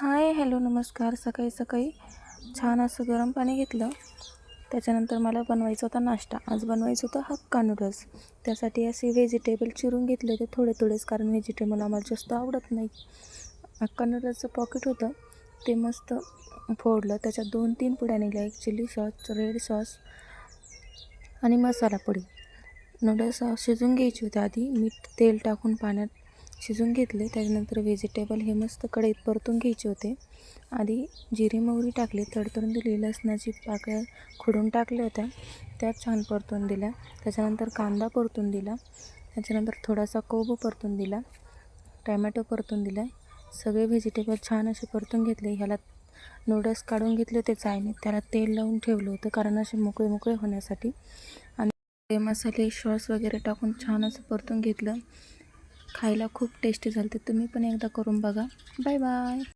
Hi hello नमस्कार. सकाळी सकाळी छान असं गरम पाणी घेतलं. त्याच्यानंतर मला बनवायचा होता नाश्ता. आज बनवायचं होतं हक्का नूडल्स. त्यासाठी असे व्हेजिटेबल चिरून घेतले होते थोडेच, कारण व्हेजिटेबल आम्हाला जास्त आवडत नाही. हक्का नूडल्सचं पॉकेट होतं ते मस्त फोडलं. त्याच्यात 2-3 पुड्या निघाल्या, एक चिली सॉस, रेड सॉस आणि मसाला पुडी. नूडल्स शिजून घ्यायचे होते. आधी मीठ तेल टाकून पाण्यात शिजून घेतले. त्याच्यानंतर व्हेजिटेबल हे मस्त कढईत परतून घ्यायचे होते. आधी जिरी मोहरी टाकली, तडतडून दिली, लसणाची पाकळ्या खोडून टाकल्या होत्या, त्या छान परतून दिल्या. त्याच्यानंतर कांदा परतून दिला. त्याच्यानंतर थोडासा कोबी परतून दिला, टॅमॅटो परतून दिला. सगळे व्हेजिटेबल छान असे परतून घेतले. ह्याला नूडल्स काढून घेतले होते चाळणीत, त्याला तेल लावून ठेवलं होतं कारण असे मोकळे होण्यासाठी. आणि ते मसाले सॉस वगैरे टाकून छान असं परतून घेतलं. खायला खूप टेस्टी झालं. ते तुम्ही पण एकदा करून बघा. Bye bye.